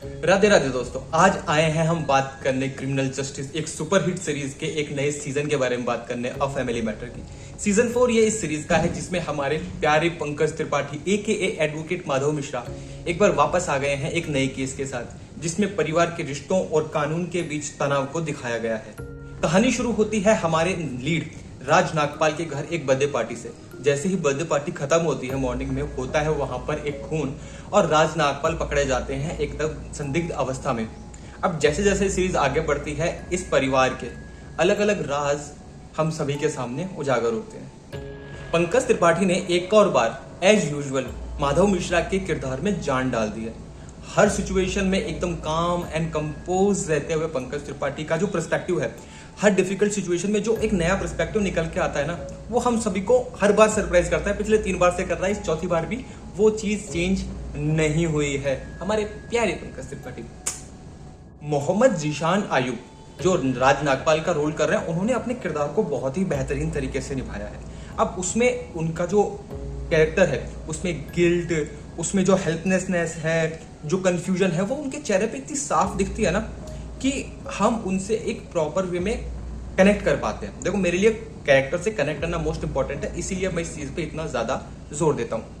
राधे राधे दोस्तों, आज आए हैं हम बात करने क्रिमिनल जस्टिस एक सुपरहिट सीरीज के एक नए सीजन के बारे में बात करने अ फैमिली मैटर की। सीजन 4 ये इस सीरीज का है जिसमें हमारे प्यारे पंकज त्रिपाठी AKA एडवोकेट माधव मिश्रा एक बार वापस आ गए हैं एक नए केस के साथ, जिसमें परिवार के रिश्तों और कानून के बीच तनाव को दिखाया गया है। कहानी शुरू होती है हमारे लीड राज नागपाल के घर एक बर्थडे पार्टी से। जैसे ही बर्थडे पार्टी खत्म होती है, मॉर्निंग में होता है वहां पर एक खून और राज नागपाल पकड़े जाते हैं एकदम संदिग्ध अवस्था में। अब जैसे जैसे सीरीज आगे बढ़ती है, इस परिवार के अलग अलग राज हम सभी के सामने उजागर होते हैं। पंकज त्रिपाठी ने एक और बार एज यूजुअल माधव मिश्रा के किरदार में जान डाल दी है। हर सिचुएशन में एकदम काम एंड कंपोज रहते हुए पंकज त्रिपाठी का जो पर्सपेक्टिव है, हर डिफिकल्ट सिचुएशन में जो एक नया पर्सपेक्टिव निकल के आता है ना, वो हम सभी को हर बार सरप्राइज करता है। पिछले 3 बार से कर रहा है, इस चौथी बार भी वो चीज चेंज नहीं हुई है। हमारे प्यारे पंकज त्रिपाठी। मोहम्मद जीशान आयुब जो राज नागपाल का रोल कर रहे हैं, उन्होंने अपने किरदार को बहुत ही बेहतरीन तरीके से निभाया है। अब उसमें उनका जो कैरेक्टर है, उसमें गिल्ट, उसमें जो हेल्पलेसनेस है, जो कंफ्यूजन है, वो उनके चेहरे पे इतनी साफ दिखती है ना कि हम उनसे एक प्रॉपर वे में कनेक्ट कर पाते हैं। देखो, मेरे लिए कैरेक्टर से कनेक्ट करना मोस्ट इंपॉर्टेंट है, इसीलिए मैं इस चीज पे इतना ज्यादा जोर देता हूँ।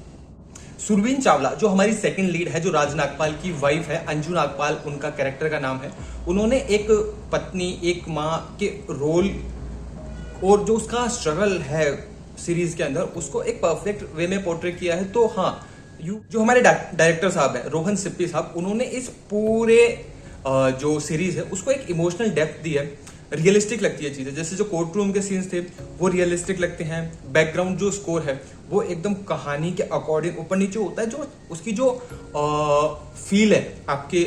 सुरवीन चावला जो हमारी सेकंड लीड है, जो राज नागपाल की वाइफ है, अंजू नागपाल उनका कैरेक्टर का नाम है, उन्होंने एक पत्नी, एक माँ के रोल और जो उसका स्ट्रगल है सीरीज के अंदर, उसको एक परफेक्ट वे में पोर्ट्रे किया है। तो हाँ, जो हमारे डायरेक्टर साहब है रोहन सिप्पी साहब, उन्होंने इस पूरे जो सीरीज है उसको एक इमोशनल डेप्थ दी है। रियलिस्टिक लगती है चीजें, जैसे जो कोर्ट रूम के सीन्स थे वो रियलिस्टिक लगते हैं। बैकग्राउंड जो स्कोर है वो एकदम कहानी के अकॉर्डिंग ऊपर नीचे होता है, जो उसकी जो फील है आपके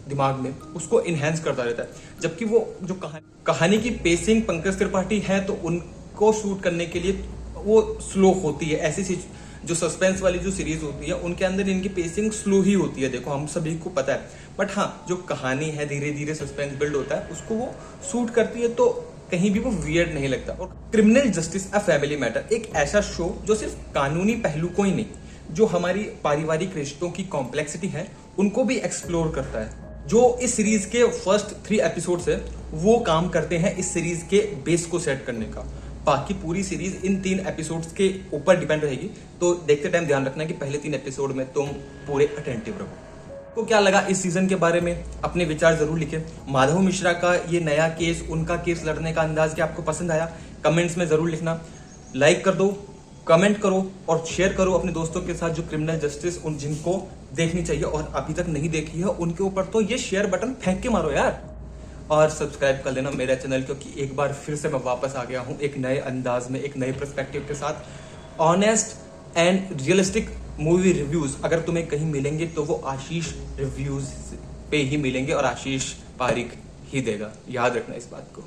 दिमाग में, उसको इनहेंस करता रहता है। जबकि वो जो कहानी की पेसिंग पंकज त्रिपाठी है, तो उनको शूट करने के लिए वो स्लो होती है। ऐसी जो सस्पेंस वाली जो सीरीज होती है, उनके अंदर इनकी पेसिंग स्लो ही होती है, देखो हम सभी को पता है। बट हाँ, जो कहानी है धीरे धीरे सस्पेंस बिल्ड होता है, उसको वो शूट करती है, तो कहीं भी वो वियर्ड नहीं लगता। और criminal justice a family matter एक ऐसा शो जो सिर्फ कानूनी पहलू को ही नहीं, जो हमारी पारिवारिक रिश्तों की कॉम्प्लेक्सिटी है उनको भी एक्सप्लोर करता है। जो इस सीरीज के फर्स्ट 3 एपिसोड्स है, वो काम करते हैं इस सीरीज के बेस को सेट करने का। बाकी पूरी सीरीज इन 3 एपिसोड्स के ऊपर डिपेंड रहेगी, तो देखते टाइम ध्यान रखना कि पहले 3 एपिसोड में तुम पूरे अटेंटिव रहो। तो क्या लगा इस सीजन के बारे में, अपने विचार जरूर लिखें। माधव मिश्रा का ये नया केस, उनका केस लड़ने का अंदाज क्या आपको पसंद आया, कमेंट्स में जरूर लिखना। लाइक कर दो, कमेंट करो और शेयर करो अपने दोस्तों के साथ, जो क्रिमिनल जस्टिस उन जिनको देखनी चाहिए और अभी तक नहीं देखी है, उनके ऊपर तो ये शेयर बटन फेंक के मारो यार। और सब्सक्राइब कर लेना मेरा चैनल, क्योंकि एक बार फिर से मैं वापस आ गया हूँ एक नए अंदाज में, एक नए पर्सपेक्टिव के साथ। Honest and realistic movie reviews अगर तुम्हें कहीं मिलेंगे तो वो आशीष रिव्यूज पे ही मिलेंगे, और आशीष पारिक ही देगा, याद रखना इस बात को।